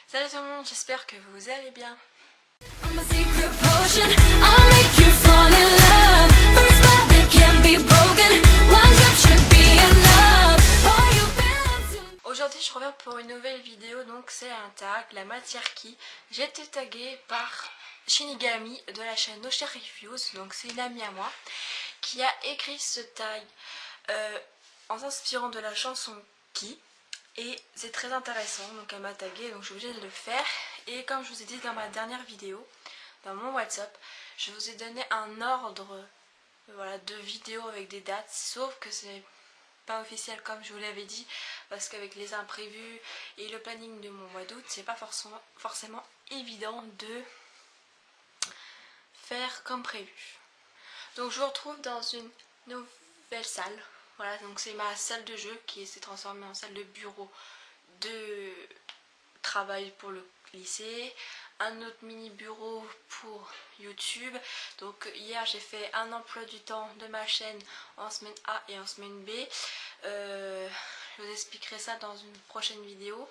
Salut tout le monde, j'espère que vous allez bien. Aujourd'hui je reviens pour une nouvelle vidéo, donc c'est un tag, la matière qui. J'ai été taguée par Shinigami de la chaîne No Share Reviews, donc c'est une amie à moi, qui a écrit ce tag en s'inspirant de la chanson Qui. Et c'est très intéressant, donc elle m'a tagué, donc je suis obligée de le faire. Et comme je vous ai dit dans ma dernière vidéo, dans mon WhatsApp, je vous ai donné un ordre de vidéos avec des dates, sauf que c'est pas officiel comme je vous l'avais dit, parce qu'avec les imprévus et le planning de mon mois d'août, c'est pas forcément évident de faire comme prévu. Donc je vous retrouve dans une nouvelle salle. Voilà, donc c'est ma salle de jeu qui s'est transformée en salle de bureau de travail pour le lycée, un autre mini bureau pour YouTube. Donc hier j'ai fait un emploi du temps de ma chaîne en semaine A et en semaine B. Je vous expliquerai ça dans une prochaine vidéo.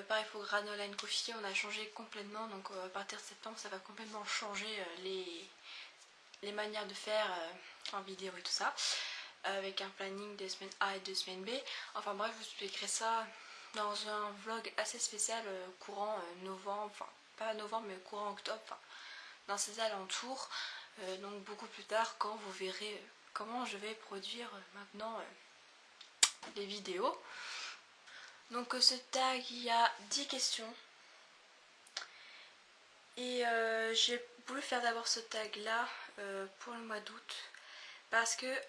Pareil pour Granola & Coffee, on a changé complètement, donc à partir de septembre ça va complètement changer les manières de faire en vidéo et tout ça, avec un planning de semaine A et de semaine B. Enfin bref, je vous expliquerai ça dans un vlog assez spécial courant novembre, enfin pas novembre mais courant octobre, enfin dans ces alentours, donc beaucoup plus tard quand vous verrez comment je vais produire maintenant les vidéos. Donc ce tag, il y a 10 questions et j'ai voulu faire d'abord ce tag là pour le mois d'août parce que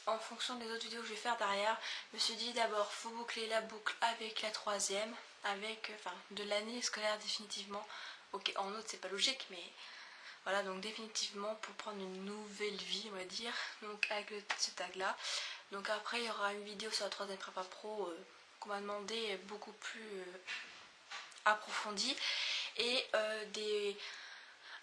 en fonction des autres vidéos que je vais faire derrière, je me suis dit d'abord faut boucler la boucle avec la troisième, avec de l'année scolaire définitivement. Ok, en août c'est pas logique, mais voilà, donc définitivement pour prendre une nouvelle vie on va dire, donc avec ce tag là. Donc après il y aura une vidéo sur la troisième prépa pro qu'on m'a demandé beaucoup plus approfondie, et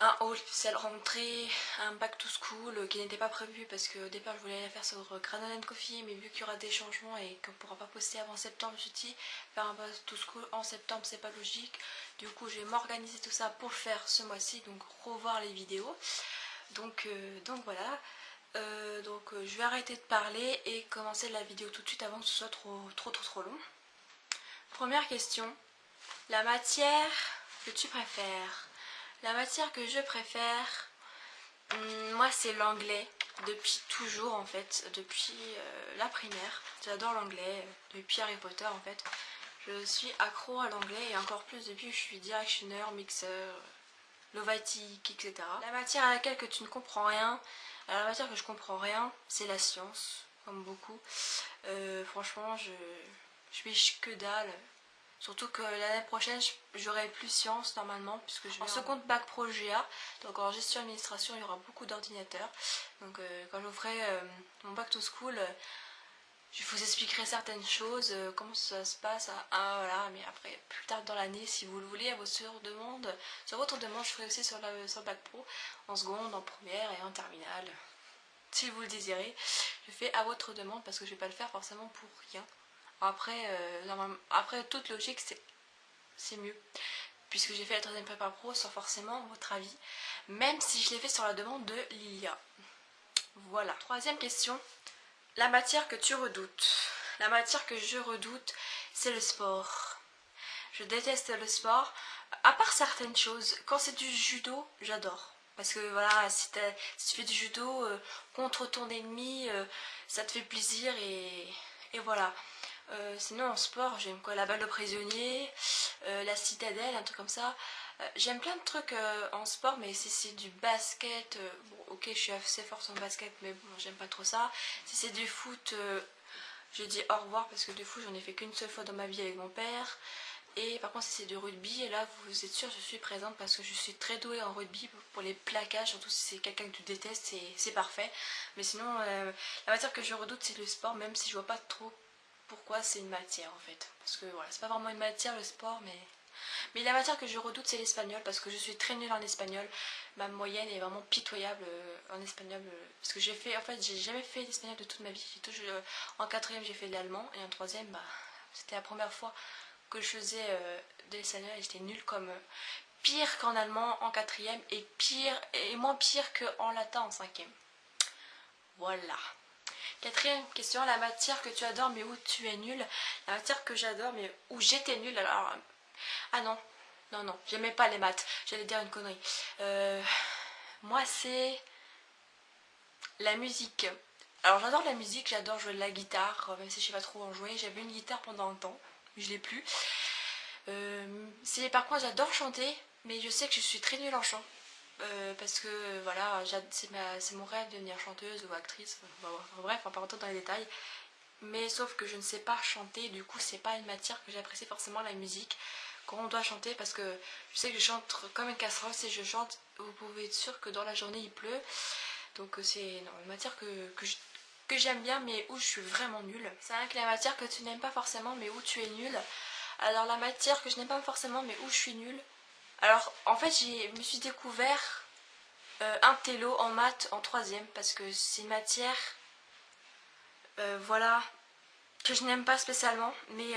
un haul spécial rentrée, un back to school qui n'était pas prévu parce qu'au départ je voulais la faire sur Granola & Coffee, mais vu qu'il y aura des changements et qu'on ne pourra pas poster avant septembre, je me suis dit faire un back to school en septembre c'est pas logique. Du coup je vais m'organiser tout ça pour le faire ce mois-ci, donc revoir les vidéos. Donc voilà. Je vais arrêter de parler et commencer la vidéo tout de suite avant que ce soit trop long. Première question, la matière que tu préfères. La matière que je préfère, moi c'est l'anglais, depuis toujours en fait, depuis la primaire. J'adore l'anglais, depuis Harry Potter en fait. Je suis accro à l'anglais et encore plus depuis que je suis directionneur, mixeur, lovatique, etc. La matière à laquelle que tu ne comprends rien, alors la matière que je comprends rien, c'est la science, comme beaucoup. Franchement, je suis que dalle. Surtout que l'année prochaine, j'aurai plus sciences normalement, puisque je vais en seconde bac pro GA, donc en gestion administration, il y aura beaucoup d'ordinateurs. Donc quand je ferai mon back to school, je vous expliquerai certaines choses, comment ça se passe, voilà, mais après, plus tard dans l'année, si vous le voulez, à votre demande, je ferai aussi sur le bac pro, en seconde, en première et en terminale. Si vous le désirez, je fais à votre demande parce que je ne vais pas le faire forcément pour rien. Après toute logique c'est mieux, puisque j'ai fait la troisième prépa pro sans forcément votre avis, même si je l'ai fait sur la demande de Lilia. Voilà. Troisième question, la matière que tu redoutes. La matière que je redoute, c'est le sport. Je déteste le sport, à part certaines choses. Quand c'est du judo, j'adore. Parce que voilà, si tu fais du judo contre ton ennemi, ça te fait plaisir et voilà. Sinon en sport j'aime quoi, la balle de prisonnier, la citadelle, un truc comme ça. J'aime plein de trucs en sport, mais si c'est du basket, bon ok je suis assez forte en basket, mais bon j'aime pas trop ça. Si c'est du foot, je dis au revoir parce que du foot j'en ai fait qu'une seule fois dans ma vie avec mon père. Et par contre si c'est du rugby, et là vous êtes sûr je suis présente parce que je suis très douée en rugby pour les plaquages, surtout si c'est quelqu'un que tu détestes, c'est parfait. Mais sinon la matière que je redoute c'est le sport, même si je vois pas trop pourquoi c'est une matière en fait, parce que voilà, c'est pas vraiment une matière le sport, mais la matière que je redoute c'est l'espagnol, parce que je suis très nulle en espagnol. Ma moyenne est vraiment pitoyable en espagnol, parce que j'ai jamais fait l'espagnol de toute ma vie. En quatrième j'ai fait de l'allemand, et en troisième c'était la première fois que je faisais de l'espagnol et j'étais nulle comme pire qu'en allemand en quatrième et pire et moins pire qu'en latin en cinquième. Voilà. Quatrième question, la matière que tu adores mais où tu es nulle. La matière que j'adore mais où j'étais nulle, alors... Ah non, non, j'aimais pas les maths, j'allais dire une connerie. Moi c'est la musique. Alors j'adore la musique, j'adore jouer de la guitare, même si je sais pas trop en jouer. J'avais une guitare pendant un temps, mais je l'ai plus. Par contre j'adore chanter, mais je sais que je suis très nulle en chant. Parce que voilà, c'est mon rêve de devenir chanteuse ou actrice, bref, on va pas rentrer dans les détails. Mais sauf que je ne sais pas chanter, du coup c'est pas une matière que j'apprécie forcément, la musique, quand on doit chanter, parce que je sais que je chante comme une casserole. Si je chante, vous pouvez être sûr que dans la journée il pleut. Donc c'est une matière que j'aime bien mais où je suis vraiment nulle. C'est vrai que la matière que tu n'aimes pas forcément mais où tu es nulle. Alors la matière que je n'aime pas forcément mais où je suis nulle. Alors en fait je me suis découvert un télo en maths en troisième parce que c'est une matière voilà, que je n'aime pas spécialement mais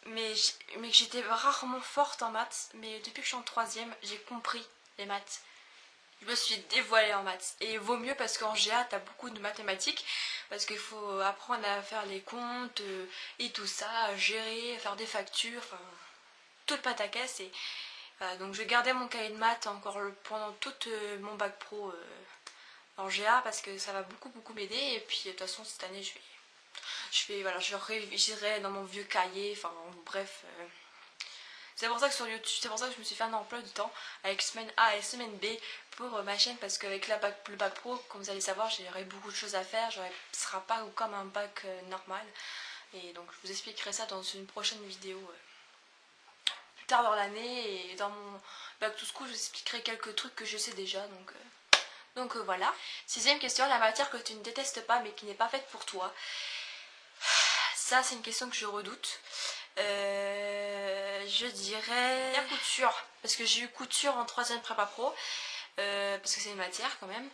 que j'étais rarement forte en maths. Mais depuis que je suis en troisième j'ai compris les maths. Je me suis dévoilée en maths. Et il vaut mieux parce qu'en GA, t'as beaucoup de mathématiques. Parce qu'il faut apprendre à faire les comptes et tout ça, à gérer, à faire des factures, enfin, toute pataquès. Et voilà, donc je gardais mon cahier de maths encore pendant tout mon bac pro en GA parce que ça va beaucoup m'aider. Et puis de toute façon, cette année, je réviserai dans mon vieux cahier. Enfin, bref. C'est pour ça que sur YouTube, c'est pour ça que je me suis fait un emploi du temps avec semaine A et semaine B pour ma chaîne, parce qu'avec le bac pro, comme vous allez savoir, j'aurai beaucoup de choses à faire, ce sera pas comme un bac normal. Et donc je vous expliquerai ça dans une prochaine vidéo plus tard dans l'année, et dans mon bac to school je vous expliquerai quelques trucs que je sais déjà. Donc voilà. Sixième question, la matière que tu ne détestes pas mais qui n'est pas faite pour toi. Ça c'est une question que je redoute. Je dirais la couture, parce que j'ai eu couture en troisième prépa pro, parce que c'est une matière quand même.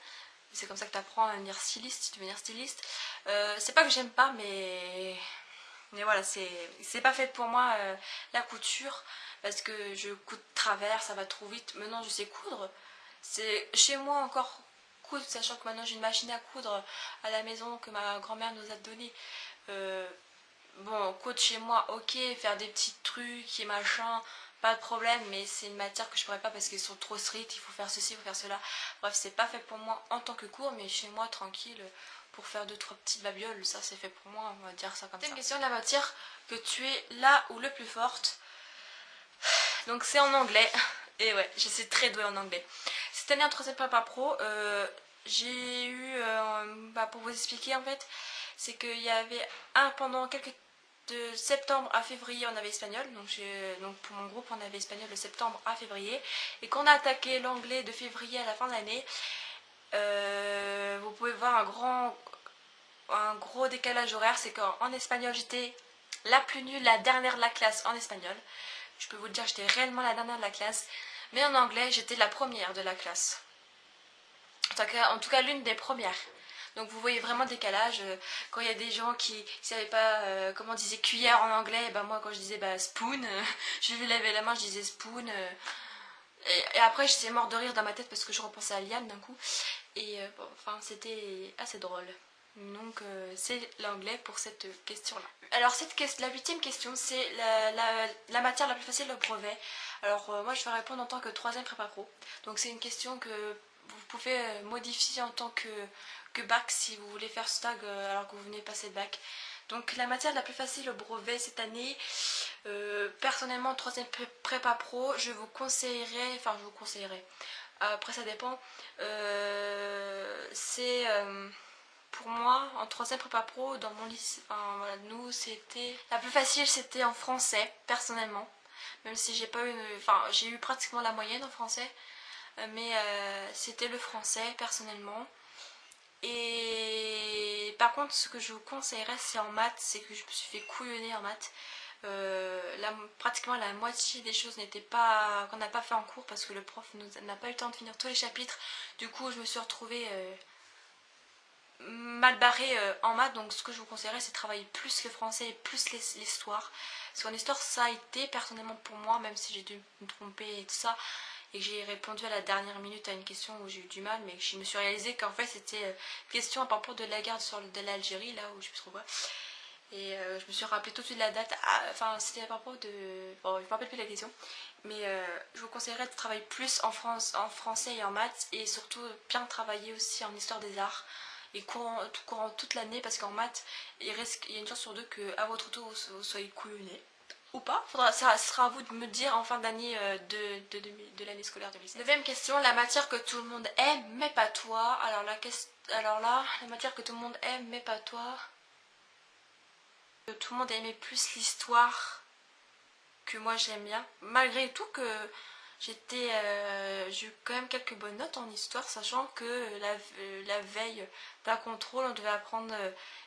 C'est comme ça que tu apprends à devenir styliste. C'est pas que j'aime pas, mais voilà, c'est pas fait pour moi la couture, parce que je couds de travers, ça va trop vite. Maintenant je sais coudre, c'est chez moi encore coudre, sachant que maintenant j'ai une machine à coudre à la maison que ma grand-mère nous a donnée. Bon, coudre chez moi, ok, faire des petits trucs et machin, pas de problème, mais c'est une matière que je pourrais pas parce qu'ils sont trop stricts, il faut faire ceci, il faut faire cela. Bref, c'est pas fait pour moi en tant que cours, mais chez moi, tranquille, pour faire 2-3 petites babioles, ça c'est fait pour moi, on va dire ça comme ça. C'est une question de la matière que tu es là ou le plus forte. Donc c'est en anglais, et ouais, je suis très douée en anglais. Cette année en troisième prépa pro, j'ai eu, pour vous expliquer en fait, c'est qu'il y avait pendant de septembre à février on avait espagnol, donc pour mon groupe on avait espagnol de septembre à février, et quand on a attaqué l'anglais de février à la fin de l'année, vous pouvez voir un gros décalage horaire. C'est qu'en espagnol j'étais la plus nulle, la dernière de la classe en espagnol, je peux vous le dire, j'étais réellement la dernière de la classe, mais en anglais j'étais la première de la classe, en tout cas l'une des premières. Donc vous voyez vraiment le décalage. Quand il y a des gens qui ne savaient pas comment on disait cuillère en anglais, et ben moi quand je disais spoon, je lui levais la main, je disais spoon. Et après j'étais morte de rire dans ma tête parce que je repensais à Liane d'un coup. Et bon, enfin c'était assez drôle. Donc c'est l'anglais pour cette question là. Alors la huitième question, c'est la matière la plus facile au brevet. Alors moi je vais répondre en tant que troisième prépa pro. Donc c'est une question que vous pouvez modifier en tant que bac si vous voulez faire stag alors que vous venez passer le bac. Donc la matière la plus facile au brevet cette année, personnellement en troisième prépa pro, je vous conseillerais, après ça dépend, c'est pour moi en troisième prépa pro dans mon lycée, enfin, voilà, nous c'était, la plus facile c'était en français personnellement, même si j'ai pas eu, j'ai eu pratiquement la moyenne en français, mais c'était le français personnellement. Et par contre ce que je vous conseillerais c'est en maths, c'est que je me suis fait couillonner en maths. Pratiquement la moitié des choses qu'on n'a pas fait en cours parce que le prof n'a pas eu le temps de finir tous les chapitres. Du coup je me suis retrouvée mal barré en maths, donc ce que je vous conseillerais c'est de travailler plus le français et plus l'histoire. Parce qu'en histoire ça a été personnellement pour moi, même si j'ai dû me tromper et tout ça, et que j'ai répondu à la dernière minute à une question où j'ai eu du mal, mais que je me suis réalisé qu'en fait c'était une question à propos de la guerre de l'Algérie, là où je me trouve. Et je me suis rappelé tout de suite la date, enfin c'était à propos de... Bon, je me rappelle plus la question, mais je vous conseillerais de travailler plus en français et en maths, et surtout bien travailler aussi en histoire des arts, et courant toute l'année, parce qu'en maths, il y a une chance sur deux qu'à votre tour vous soyez couillonné. Ou pas, ça sera à vous de me dire en fin d'année de l'année scolaire 2016. Neuvième question, la matière que tout le monde aime mais pas toi. Alors là, la matière que tout le monde aime mais pas toi. Tout le monde aimait plus l'histoire que moi j'aime bien. Malgré tout que j'ai eu quand même quelques bonnes notes en histoire, sachant que la veille d'un contrôle, on devait apprendre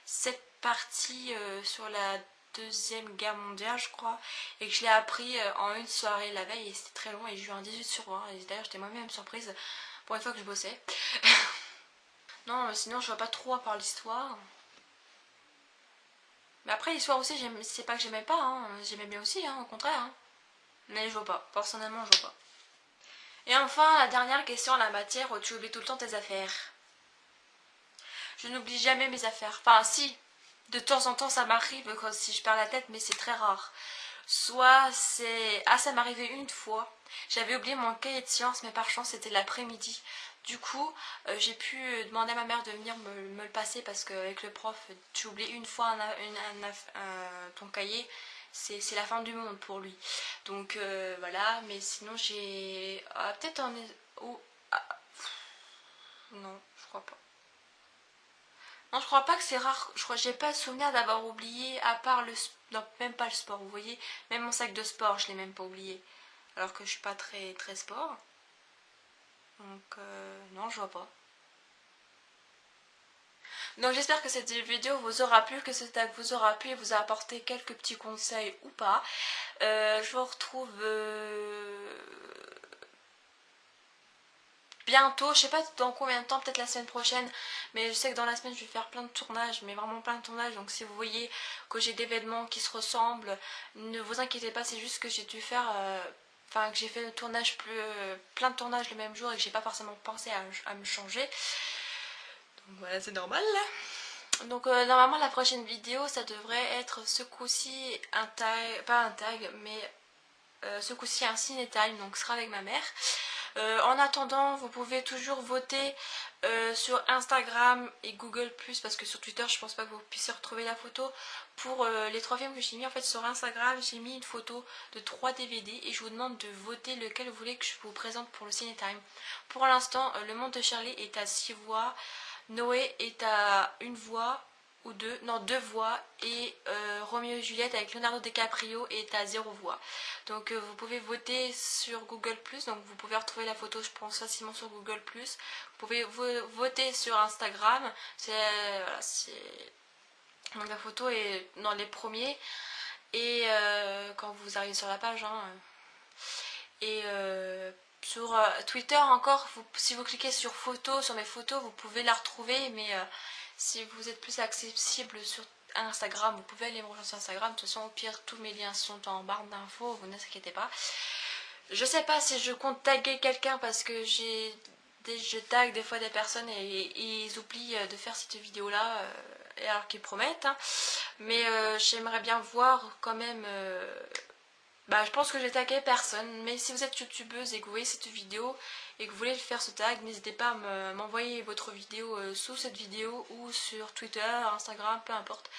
cette partie sur la Deuxième Guerre mondiale, je crois, et que je l'ai appris en une soirée la veille, et c'était très long, et j'ai eu un 18 sur 20, et d'ailleurs j'étais moi-même surprise pour une fois que je bossais. Non, sinon je vois pas trop à part l'histoire. Mais après l'histoire aussi, c'est pas que j'aimais pas, hein. J'aimais bien aussi, hein, au contraire. Hein. Mais je vois pas, personnellement je vois pas. Et enfin, la dernière question, la matière où tu oublies tout le temps tes affaires. Je n'oublie jamais mes affaires. Enfin si, de temps en temps ça m'arrive quand si je perds la tête, mais c'est très rare. Soit c'est... Ah, ça m'est arrivé une fois. J'avais oublié mon cahier de sciences, mais par chance c'était l'après-midi. Du coup, j'ai pu demander à ma mère de venir me le passer, parce qu'avec le prof, tu oublies une fois ton cahier, c'est la fin du monde pour lui. Donc voilà, mais sinon j'ai... peut-être en... Oh, non, je crois pas. Non, je crois pas que c'est rare. Je crois que j'ai pas le souvenir d'avoir oublié, à part le... Non, même pas le sport, vous voyez. Même mon sac de sport, je l'ai même pas oublié. Alors que je suis pas très sport. Donc non, je vois pas. Donc j'espère que cette vidéo vous aura plu, que ce tag vous aura plu et vous a apporté quelques petits conseils ou pas. Je vous retrouve bientôt, je sais pas dans combien de temps, peut-être la semaine prochaine, mais je sais que dans la semaine je vais faire plein de tournages, mais vraiment plein de tournages, donc si vous voyez que j'ai des vêtements qui se ressemblent, ne vous inquiétez pas, c'est juste que j'ai dû faire... Enfin, que j'ai fait le tournage plein de tournages le même jour et que j'ai pas forcément pensé à me changer. Donc voilà, c'est normal. Donc normalement la prochaine vidéo ça devrait être ce coup-ci un tag, pas un tag, mais ce coup-ci un ciné time, donc ce sera avec ma mère. En attendant, vous pouvez toujours voter sur Instagram et Google+, parce que sur Twitter je pense pas que vous puissiez retrouver la photo. Pour les 3 films que j'ai mis, en fait sur Instagram j'ai mis une photo de 3 DVD et je vous demande de voter lequel vous voulez que je vous présente pour le Ciné Time. Pour l'instant, Le Monde de Shirley est à 6 voix, Noé est à 1 voix ou 2, non 2 voix, et Roméo et Juliette avec Leonardo DiCaprio est à 0 voix. Donc vous pouvez voter sur Google+, donc vous pouvez retrouver la photo je pense facilement sur Google+. Vous pouvez voter sur Instagram, voilà, donc la photo est dans les premiers, et quand vous arrivez sur la page, hein, et sur Twitter encore, si vous cliquez sur photos, sur mes photos, vous pouvez la retrouver, mais si vous êtes plus accessible sur Instagram, vous pouvez aller me rejoindre sur Instagram. De toute façon, au pire, tous mes liens sont en barre d'infos, vous ne vous inquiétez pas. Je sais pas si je compte taguer quelqu'un, parce que je tag des fois des personnes et ils oublient de faire cette vidéo là, alors qu'ils promettent, hein. Mais j'aimerais bien voir quand même... je pense que j'ai tagué personne, mais si vous êtes youtubeuse et que vous voyez cette vidéo et que vous voulez faire ce tag, n'hésitez pas à m'envoyer votre vidéo sous cette vidéo ou sur Twitter, Instagram, peu importe,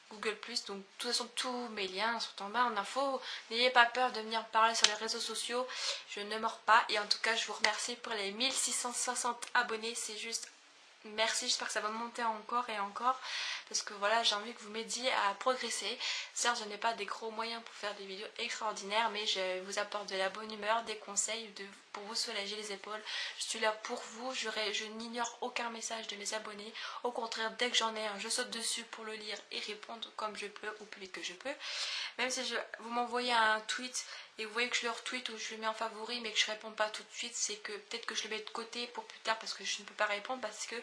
Google+. Donc de toute façon tous mes liens sont en barre d'infos. N'ayez pas peur de venir parler sur les réseaux sociaux, je ne mords pas. Et en tout cas je vous remercie pour les 1660 abonnés, c'est juste... Merci, j'espère que ça va monter encore et encore, parce que voilà, j'ai envie que vous m'aidiez à progresser. Certes, je n'ai pas des gros moyens pour faire des vidéos extraordinaires, mais je vous apporte de la bonne humeur, des conseils pour vous soulager les épaules. Je suis là pour vous, je n'ignore aucun message de mes abonnés. Au contraire, dès que j'en ai un, je saute dessus pour le lire et répondre comme je peux, ou plus vite que je peux. Même si vous m'envoyez un tweet et vous voyez que je le retweet ou je le mets en favori mais que je réponds pas tout de suite, c'est que peut-être que je le mets de côté pour plus tard parce que je ne peux pas répondre, parce que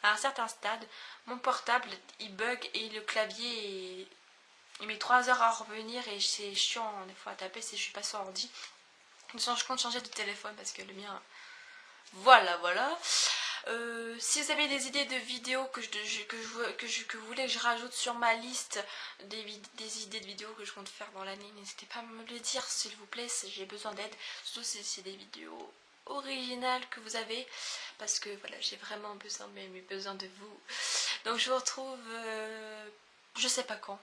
à un certain stade, mon portable il bug et le clavier il met 3 heures à revenir et c'est chiant des fois à taper si je suis pas sur ordi. Je compte changer de téléphone parce que le mien... Voilà. Si vous avez des idées de vidéos que vous voulez que je rajoute sur ma liste, des idées de vidéos que je compte faire dans l'année, n'hésitez pas à me le dire s'il vous plaît, j'ai besoin d'aide. Surtout si c'est des vidéos originales que vous avez, parce que voilà, j'ai vraiment besoin de vous. Donc je vous retrouve, je sais pas quand,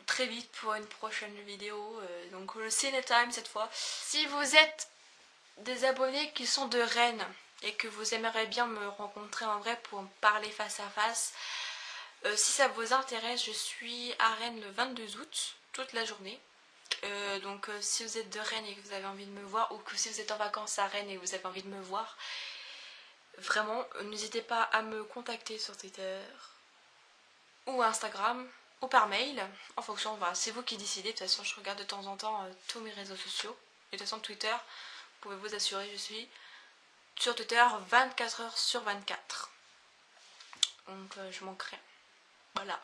très vite pour une prochaine vidéo, donc le Ciné Time cette fois. Si vous êtes des abonnés qui sont de Rennes et que vous aimeriez bien me rencontrer en vrai pour me parler face à face, si ça vous intéresse, je suis à Rennes le 22 août, toute la journée. Donc si vous êtes de Rennes et que vous avez envie de me voir, ou que si vous êtes en vacances à Rennes et que vous avez envie de me voir, vraiment, n'hésitez pas à me contacter sur Twitter ou Instagram ou par mail, en fonction, voilà, c'est vous qui décidez. De toute façon, je regarde de temps en temps tous mes réseaux sociaux. Et de toute façon, Twitter, vous pouvez vous assurer, je suis sur Twitter 24 heures sur 24. Donc je manquerai. Voilà.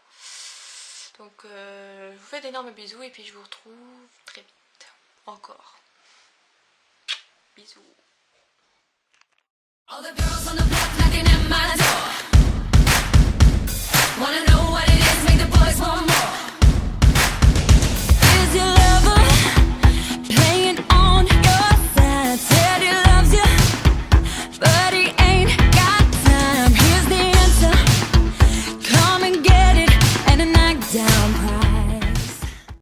Donc je vous fais d'énormes bisous et puis je vous retrouve très vite. Encore. Bisous. All the girls on the block